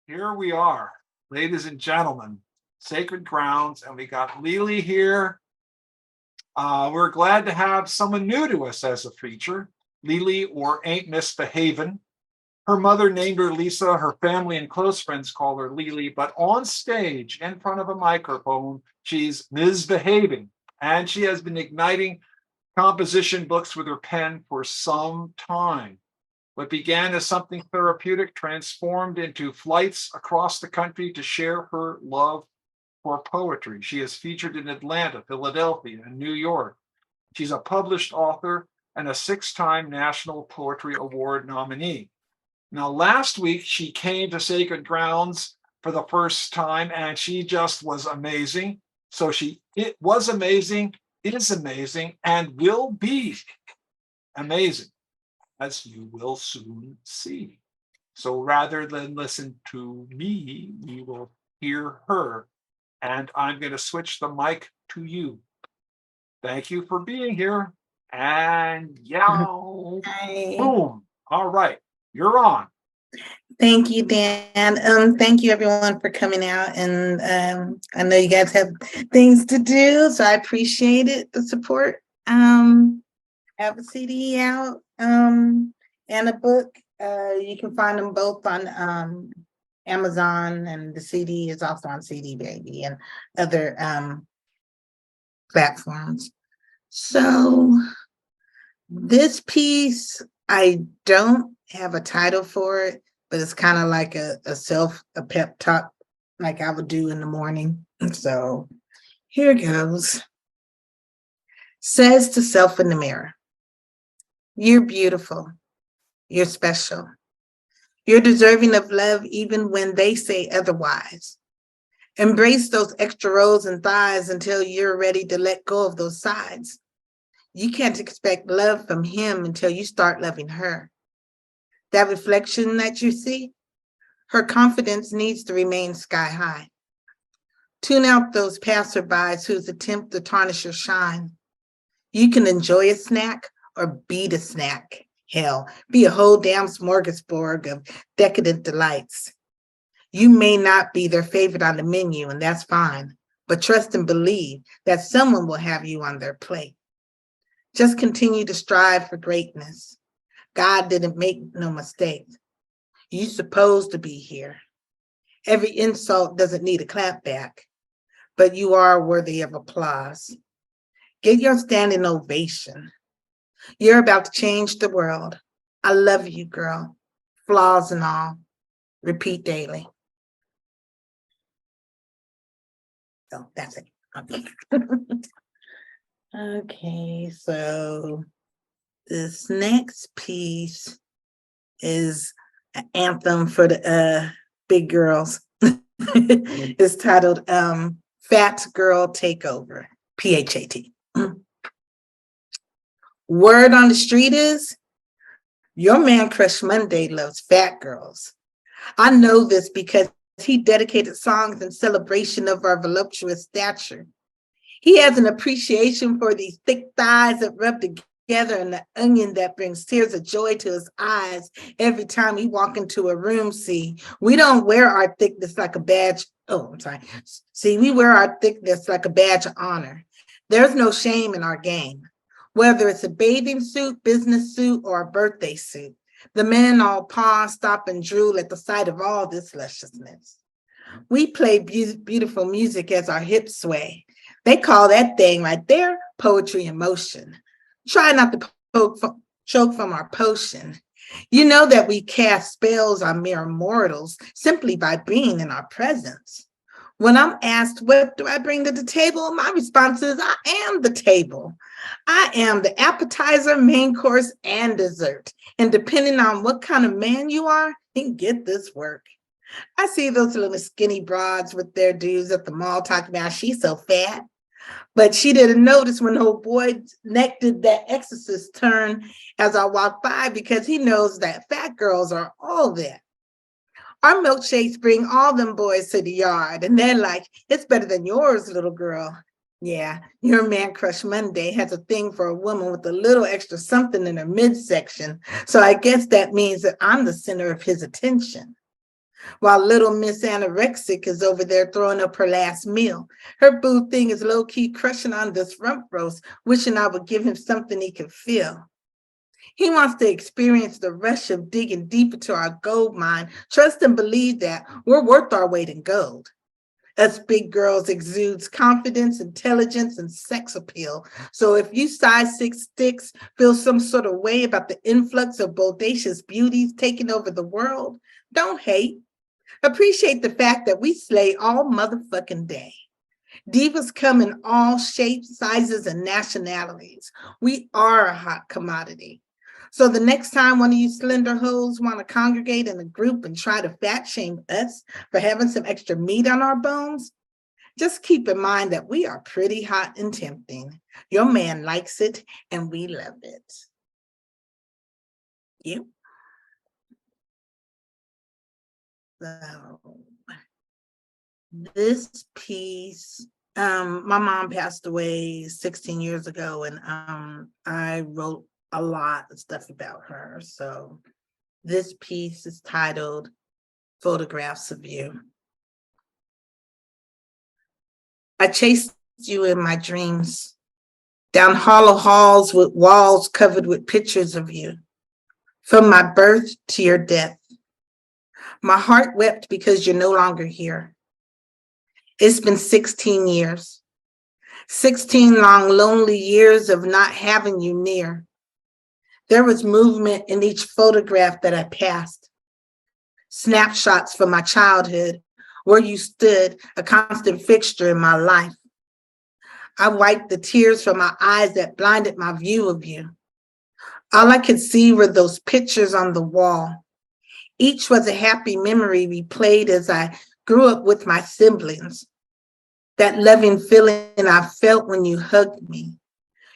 Here we are, ladies and gentlemen, sacred grounds, and we got Leelee here. We're glad to have someone new to us as a feature, Leelee or AintMsBehavin. Her mother named her Lisa, her family and close friends call her Leelee, but on stage, in front of a microphone, she's misbehaving. And she has been igniting composition books with her pen for some time. What began as something therapeutic transformed into flights across the country to share her love for poetry. She is featured in Atlanta, Philadelphia, and New York. She's a published author and a 6-time National Poetry Award nominee. Now, last week, she came to Sacred Grounds for the first time, and she just was amazing. So it was amazing, is amazing, and will be amazing, as you will soon see. So rather than listen to me, we will hear her. And I'm going to switch the mic to you. Thank you for being here. And yeah, Hi. boom. All right, you're on. Thank you, Dan. Thank you everyone for coming out. And I know you guys have things to do, so I appreciate it, the support. I have a CD out and a book. You can find them both on Amazon, and the CD is also on CD Baby and other platforms. So this piece, I don't have a title for it, but it's kind of like a pep talk, like I would do in the morning. So here goes. Says to self in the mirror, you're beautiful, you're special, you're deserving of love even when they say otherwise. Embrace those extra rows and thighs until you're ready to let go of those sides. You can't expect love from him until you start loving her. That reflection that you see, her confidence needs to remain sky high. Tune out those passerbys whose attempt to tarnish your shine. You can enjoy a snack or be the snack. Hell, be a whole damn smorgasbord of decadent delights. You may not be their favorite on the menu, and that's fine, but trust and believe that someone will have you on their plate. Just continue to strive for greatness. God didn't make no mistake. You're supposed to be here. Every insult doesn't need a clap back, but you are worthy of applause. Get your standing ovation. You're about to change the world. I love you, girl. Flaws and all. Repeat daily. So that's it. Okay. Okay, so this next piece is an anthem for the big girls. It's titled Fat Girl Takeover, PHAT. Word on the street is, your man Crush Monday loves fat girls. I know this because he dedicated songs in celebration of our voluptuous stature. He has an appreciation for these thick thighs that rub together and the onion that brings tears of joy to his eyes every time we walk into a room. See, we don't wear our thickness like a badge. Oh, I'm sorry. See, we wear our thickness like a badge of honor. There's no shame in our game. Whether it's a bathing suit, business suit, or a birthday suit, the men all pause, stop, and drool at the sight of all this lusciousness. We play beautiful music as our hips sway. They call that thing right there poetry in motion. Try not to choke from our potion. You know that we cast spells on mere mortals simply by being in our presence. When I'm asked, what do I bring to the table? My response is, I am the table. I am the appetizer, main course, and dessert. And depending on what kind of man you are, you can get this work. I see those little skinny broads with their dudes at the mall talking about she's so fat. But she didn't notice when old boy's neck did that exorcist turn as I walked by, because he knows that fat girls are all that. Our milkshakes bring all them boys to the yard, and they're like, it's better than yours, little girl. Yeah, your man Crush Monday has a thing for a woman with a little extra something in her midsection. So I guess that means that I'm the center of his attention. while little Miss Anorexic is over there throwing up her last meal. Her boo thing is low-key crushing on this rump roast, wishing I would give him something he could feel. He wants to experience the rush of digging deep into our gold mine, trust and believe that we're worth our weight in gold. Us big girls exudes confidence, intelligence, and sex appeal. So if you size 6 sticks feel some sort of way about the influx of bodacious beauties taking over the world, don't hate. Appreciate the fact that we slay all motherfucking day. Divas come in all shapes, sizes, and nationalities. We are a hot commodity. So the next time one of you slender hoes want to congregate in a group and try to fat shame us for having some extra meat on our bones, just keep in mind that we are pretty hot and tempting. Your man likes it and we love it. You. So this piece, my mom passed away 16 years ago, and I wrote a lot of stuff about her. So this piece is titled Photographs of You. I chased you in my dreams, down hollow halls with walls covered with pictures of you, from my birth to your death. My heart wept because you're no longer here. It's been 16 years, 16 long, lonely years of not having you near. There was movement in each photograph that I passed. Snapshots from my childhood, where you stood, a constant fixture in my life. I wiped the tears from my eyes that blinded my view of you. All I could see were those pictures on the wall. Each was a happy memory replayed as I grew up with my siblings. That loving feeling I felt when you hugged me.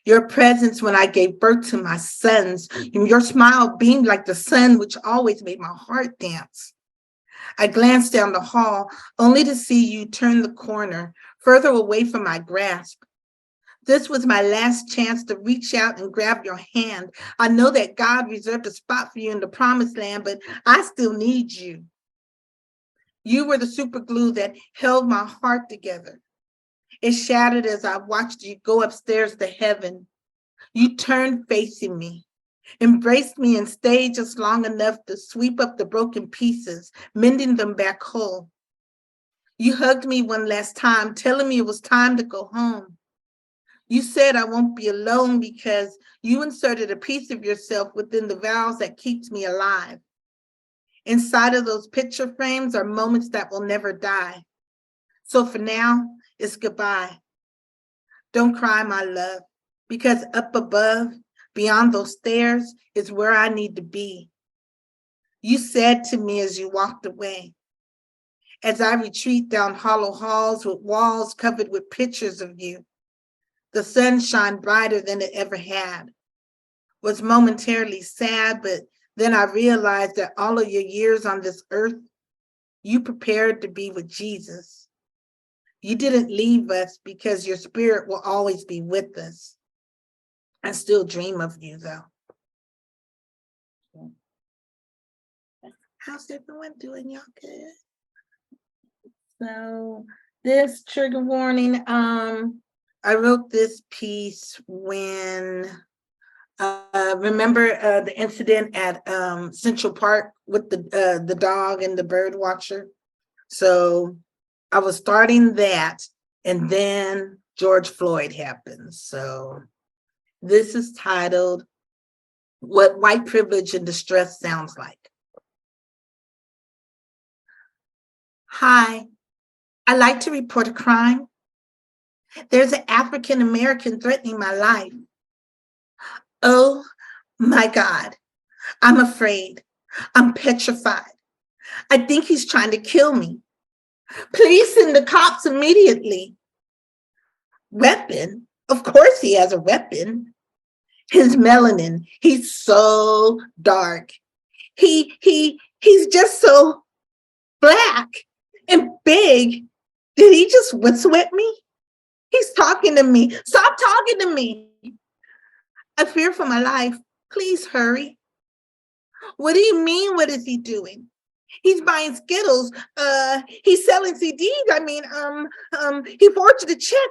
Your presence when I gave birth to my sons. Your smile beamed like the sun, which always made my heart dance. I glanced down the hall, only to see you turn the corner, further away from my grasp. This was my last chance to reach out and grab your hand. I know that God reserved a spot for you in the promised land, but I still need you. You were the super glue that held my heart together. It shattered as I watched you go upstairs to heaven. You turned facing me, embraced me, and stayed just long enough to sweep up the broken pieces, mending them back whole. You hugged me one last time, telling me it was time to go home. You said I won't be alone because you inserted a piece of yourself within the vows that keeps me alive. Inside of those picture frames are moments that will never die. So for now, it's goodbye. Don't cry, my love, because up above, beyond those stairs, is where I need to be. You said to me as you walked away, as I retreat down hollow halls with walls covered with pictures of you, the sun shined brighter than it ever had. Was momentarily sad, but then I realized that all of your years on this earth, you prepared to be with Jesus. You didn't leave us because your spirit will always be with us. I still dream of you, though. How's everyone doing? Y'all good? So this trigger warning, I wrote this piece when, remember the incident at Central Park with the dog and the bird watcher? So I was starting that, and then George Floyd happened. So this is titled, What White Privilege and Distress Sounds Like. Hi, I'd like to report a crime. There's an African American threatening my life. Oh my God, I'm afraid. I'm petrified. I think he's trying to kill me. Please send the cops immediately. Weapon? Of course he has a weapon. His melanin, he's so dark. He's just so black and big. Did he just whistle at me? He's talking to me. Stop talking to me. I fear for my life. Please hurry. What do you mean? What is he doing? He's buying Skittles. He's selling CDs. He forged a check.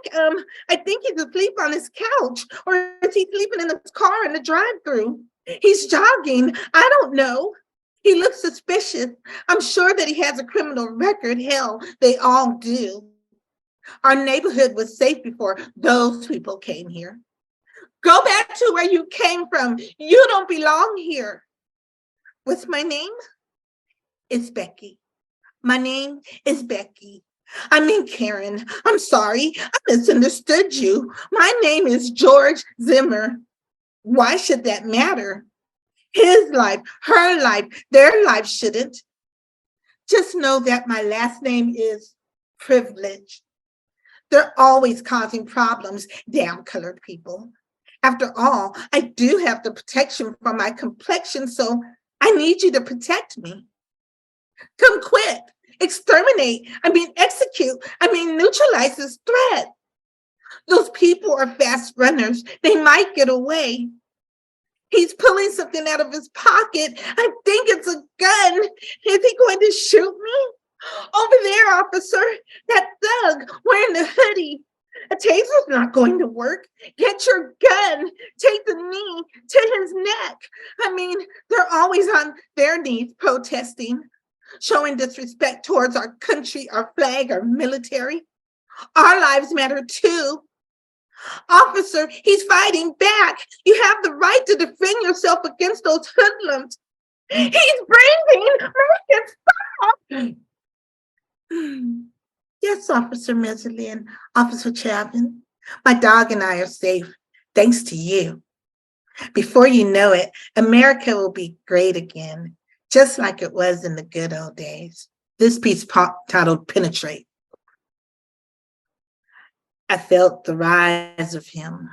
I think he's asleep on his couch, or is he sleeping in his car in the drive-through? He's jogging. I don't know. He looks suspicious. I'm sure that he has a criminal record. Hell, they all do. Our neighborhood was safe before those people came here. Go back to where you came from. You don't belong here. What's my name? It's Becky. My name is Becky. I mean, Karen, I'm sorry. I misunderstood you. My name is George Zimmer. Why should that matter? His life, her life, their life shouldn't. Just know that my last name is Privilege. They're always causing problems, damn colored people. After all, I do have the protection from my complexion, so I need you to protect me. Come quick, exterminate, execute, neutralize this threat. Those people are fast runners. They might get away. He's pulling something out of his pocket. I think it's a gun. Is he going to shoot me? Over there, officer, that thug wearing the hoodie. A taser's not going to work. Get your gun. Take the knee to his neck. They're always on their knees protesting, showing disrespect towards our country, our flag, our military. Our lives matter too. Officer, he's fighting back. You have the right to defend yourself against those hoodlums. He's breathing. Make it stop. Yes, Officer Mezzalin, Officer Chapin. My dog and I are safe, thanks to you. Before you know it, America will be great again, just like it was in the good old days. This piece titled Penetrate. I felt the rise of him,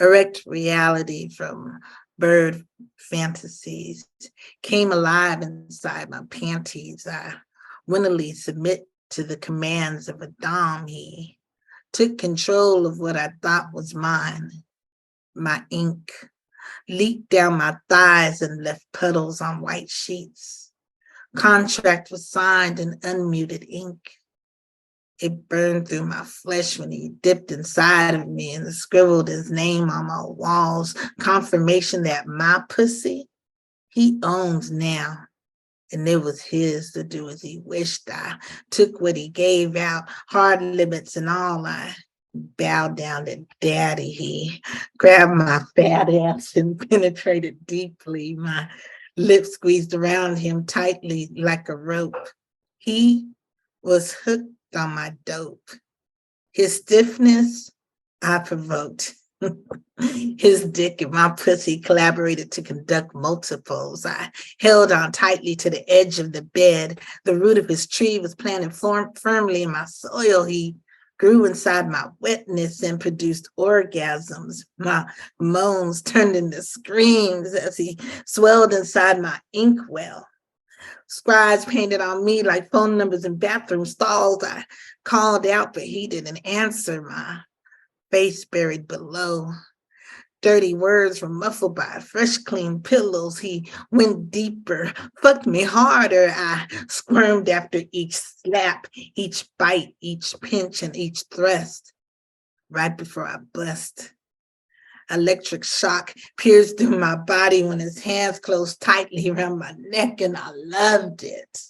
erect reality from bird fantasies came alive inside my panties. I willingly submit to the commands of a dom. He took control of what I thought was mine. My ink leaked down my thighs and left puddles on white sheets. Contract was signed in unmuted ink. It burned through my flesh when he dipped inside of me and scribbled his name on my walls. Confirmation that my pussy, he owns now. And it was his to do as he wished. I took what he gave out, hard limits and all. I bowed down to daddy. He grabbed my fat ass and penetrated deeply. My lips squeezed around him tightly like a rope. He was hooked on my dope. His stiffness, I provoked. His dick and my pussy collaborated to conduct multiples. I held on tightly to the edge of the bed. The root of his tree was planted firmly in my soil. He grew inside my wetness and produced orgasms. My moans turned into screams as he swelled inside my inkwell. Scribes painted on me like phone numbers in bathroom stalls. I called out, but he didn't answer. My face buried below. Dirty words were muffled by fresh, clean pillows. He went deeper, fucked me harder. I squirmed after each slap, each bite, each pinch, and each thrust. Right before I bust, electric shock pierced through my body when his hands closed tightly around my neck, and I loved it.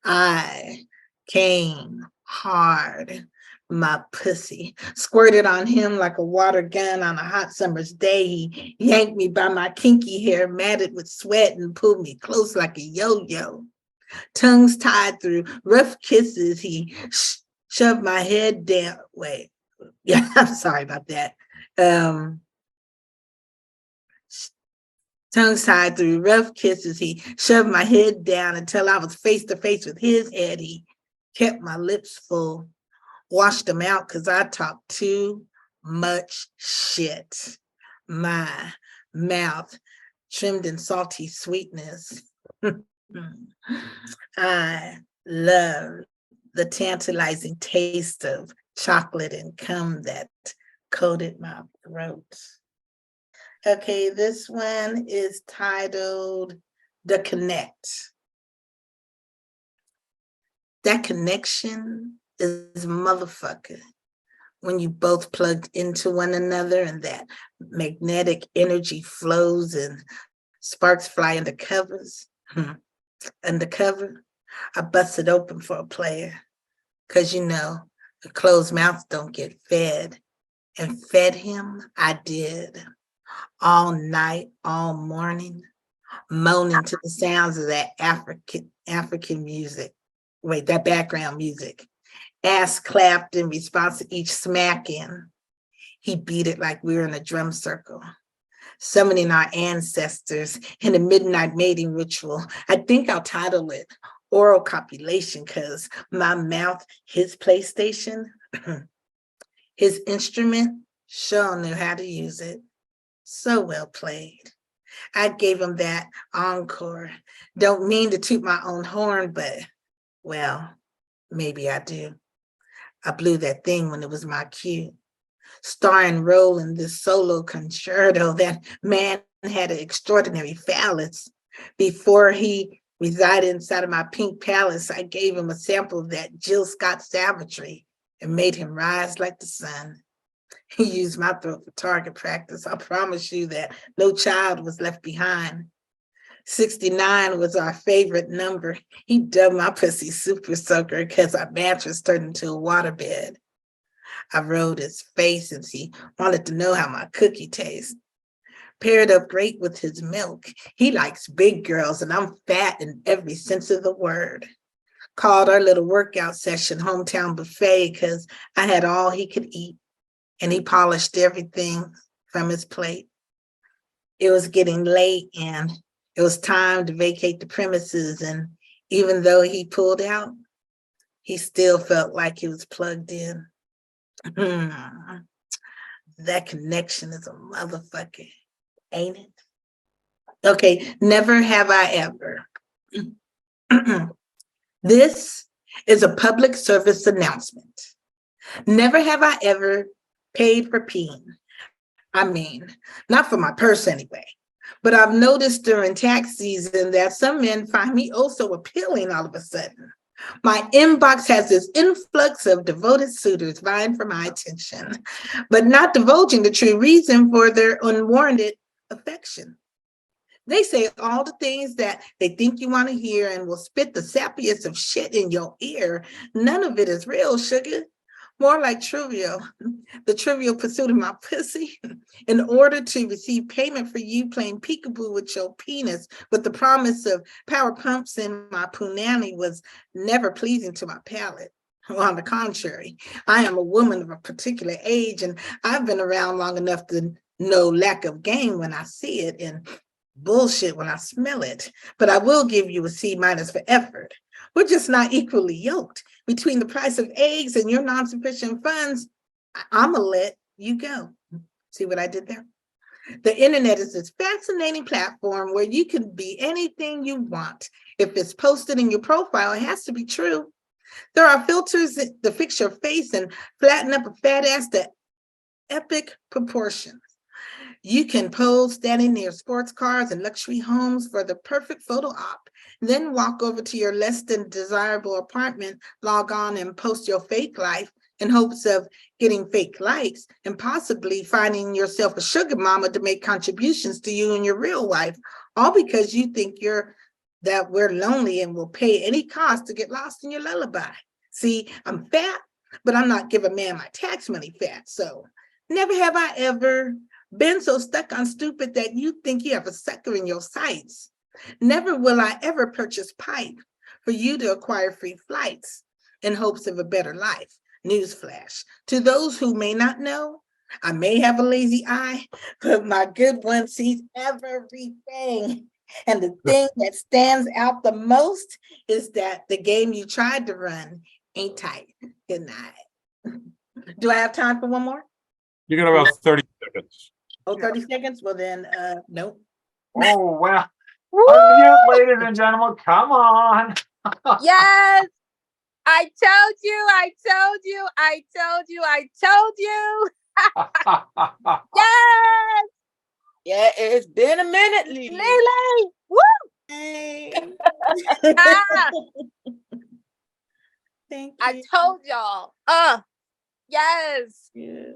I came hard. My pussy squirted on him like a water gun on a hot summer's day. He yanked me by my kinky hair, matted with sweat, and pulled me close like a yo-yo. Tongues tied through rough kisses, he shoved my head down. Wait, yeah, I'm sorry about that. Tongues tied through rough kisses, he shoved my head down until I was face to face with his head. He kept my lips full, washed them out because I talked too much shit. My mouth trimmed in salty sweetness. I love the tantalizing taste of chocolate and cum that coated my throat. Okay, this one is titled The Connect. That connection is motherfucker. When you both plugged into one another and that magnetic energy flows and sparks fly under covers. Undercover, I busted open for a player. Cause you know, a closed mouth don't get fed. And fed him, I did. All night, all morning, moaning to the sounds of that African music. Wait, that background music. Ass clapped in response to each smack in. He beat it like we were in a drum circle, summoning our ancestors in a midnight mating ritual. I think I'll title it Oral Copulation, because my mouth, his PlayStation, his instrument, sure knew how to use it. So well played. I gave him that encore. Don't mean to toot my own horn, but, well, maybe I do. I blew that thing when it was my cue. Star and role in this solo concerto, that man had an extraordinary phallus. Before he resided inside of my pink palace, I gave him a sample of that Jill Scott savagery and made him rise like the sun. He used my throat for target practice. I promise you that no child was left behind. 69 was our favorite number. He dubbed my pussy super soaker because our mattress turned into a waterbed. I rode his face since he wanted to know how my cookie tastes. Paired up great with his milk. He likes big girls and I'm fat in every sense of the word. Called our little workout session hometown buffet because I had all he could eat and he polished everything from his plate. It was getting late and it was time to vacate the premises, and even though he pulled out, he still felt like he was plugged in. That connection is a motherfucker, ain't it? Okay, never have I ever. This is a public service announcement. Never have I ever paid for peeing. I mean, not for my purse anyway. But I've noticed during tax season that some men find me oh so appealing all of a sudden. My inbox has this influx of devoted suitors vying for my attention, but not divulging the true reason for their unwarranted affection. They say all the things that they think you want to hear and will spit the sappiest of shit in your ear. None of it is real, sugar. More like trivial, the trivial pursuit of my pussy. In order to receive payment for you playing peekaboo with your penis with the promise of power pumps in my punani was never pleasing to my palate. Well, on the contrary, I am a woman of a particular age and I've been around long enough to know lack of game when I see it and bullshit when I smell it. But I will give you a C- for effort. We're just not equally yoked. Between the price of eggs and your non-sufficient funds, I'm gonna let you go. See what I did there? The internet is this fascinating platform where you can be anything you want. If it's posted in your profile, it has to be true. There are filters to fix your face and flatten up a fat ass to epic proportions. You can pose standing near sports cars and luxury homes for the perfect photo op, then walk over to your less than desirable apartment, log on and post your fake life in hopes of getting fake likes and possibly finding yourself a sugar mama to make contributions to you and your real life, all because you think that we're lonely and will pay any cost to get lost in your lullaby. See, I'm fat, but I'm not giving man my tax money fat. So never have I ever been so stuck on stupid that you think you have a sucker in your sights. Never will I ever purchase pipe for you to acquire free flights in hopes of a better life. Newsflash. To those who may not know, I may have a lazy eye, but my good one sees everything. And the thing that stands out the most is that the game you tried to run ain't tight. Good night. Do I have time for one more? You got about 30 seconds. Oh, 30 seconds? Well then, nope. Oh, well. Woo! Unmute, ladies and gentlemen. Come on. Yes. I told you, I told you, I told you, I told you. Yes. Yeah, it's been a minute, Leelee. Leelee. Woo. Hey. Ah. Thank I you. told y'all. Yes. Yeah.